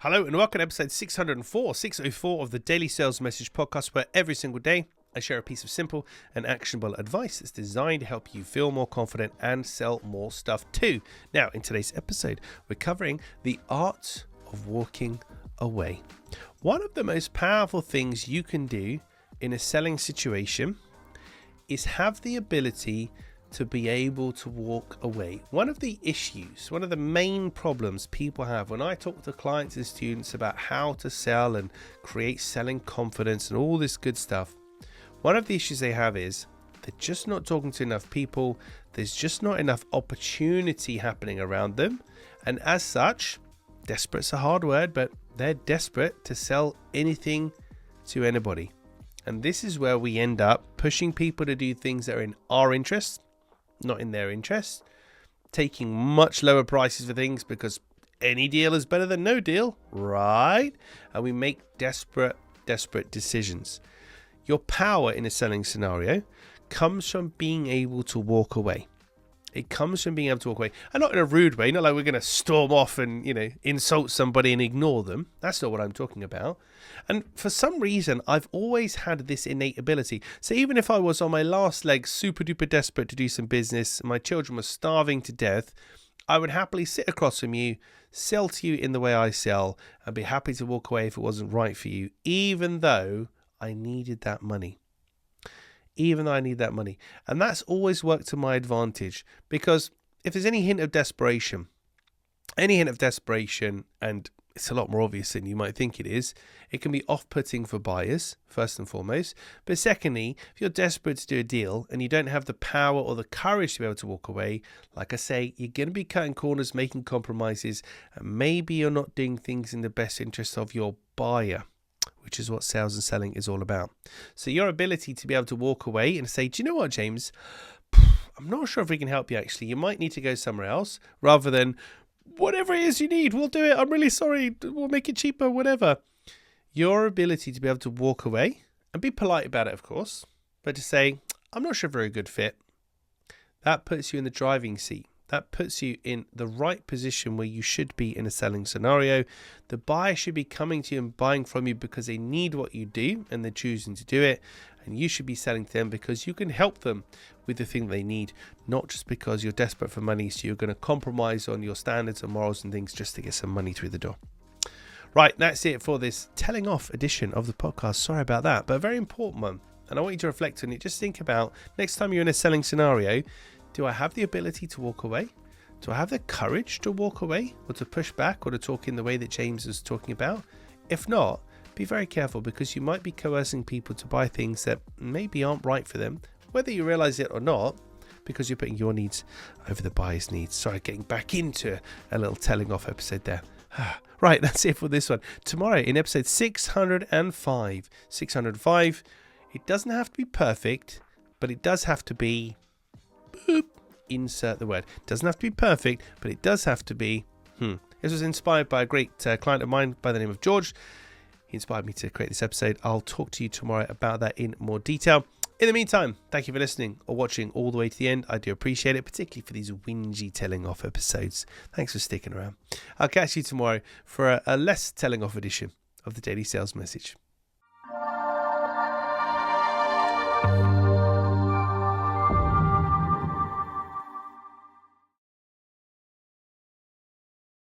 Hello and welcome to episode 604 of the Daily Sales Message Podcast, where every single day I share a piece of simple and actionable advice that's designed to help you feel more confident and sell more stuff too. Now, in today's episode, we're covering the art of walking away. One of the most powerful things you can do in a selling situation is have the ability to be able to walk away. One of the issues, one of the main problems people have when I talk to clients and students about how to sell and create selling confidence and all this good stuff, one of the issues they have is they're just not talking to enough people. There's just not enough opportunity happening around them. And as such, desperate's a hard word, but they're desperate to sell anything to anybody. And this is where we end up pushing people to do things that are in our interest, not in their interest, taking much lower prices for things because any deal is better than no deal, right? And we make desperate decisions. Your power in a selling scenario comes from being able to walk away. It comes from being able to walk away, and not in a rude way, not like we're going to storm off and, insult somebody and ignore them. That's not what I'm talking about. And for some reason, I've always had this innate ability. So even if I was on my last leg, super duper desperate to do some business, my children were starving to death, I would happily sit across from you, sell to you in the way I sell, and be happy to walk away if it wasn't right for you, even though I needed that money. And that's always worked to my advantage, because if there's any hint of desperation, and it's a lot more obvious than you might think it is, it can be off-putting for buyers, first and foremost. But secondly, if you're desperate to do a deal and you don't have the power or the courage to be able to walk away, like I say, you're going to be cutting corners, making compromises, and maybe you're not doing things in the best interest of your buyer, which is what sales and selling is all about. So your ability to be able to walk away and say, do you know what, James? I'm not sure if we can help you actually. You might need to go somewhere else, rather than whatever it is you need, we'll do it. I'm really sorry. We'll make it cheaper, whatever. Your ability to be able to walk away and be polite about it, of course, but to say, I'm not sure if we're a good fit. That puts you in the driving seat. That puts you in the right position where you should be in a selling scenario. The buyer should be coming to you and buying from you because they need what you do and they're choosing to do it. And you should be selling to them because you can help them with the thing they need, not just because you're desperate for money, so you're going to compromise on your standards and morals and things just to get some money through the door. Right, that's it for this telling off edition of the podcast. Sorry about that, but a very important one. And I want you to reflect on it. Just think about next time you're in a selling scenario, do I have the ability to walk away? Do I have the courage to walk away or to push back or to talk in the way that James is talking about? If not, be very careful, because you might be coercing people to buy things that maybe aren't right for them, whether you realize it or not, because you're putting your needs over the buyer's needs. Sorry, getting back into a little telling off episode there. Right, that's it for this one. Tomorrow in episode 605, it doesn't have to be perfect, but it does have to be... insert the word. It doesn't have to be perfect, but it does have to be. This was inspired by a great client of mine by the name of George. He inspired me to create this episode. I'll talk to you tomorrow about that in more detail. In the meantime, thank you for listening or watching all the way to the end. I do appreciate it, particularly for these whingy telling off episodes. Thanks for sticking around. I'll catch you tomorrow for a less telling off edition of the Daily Sales Message.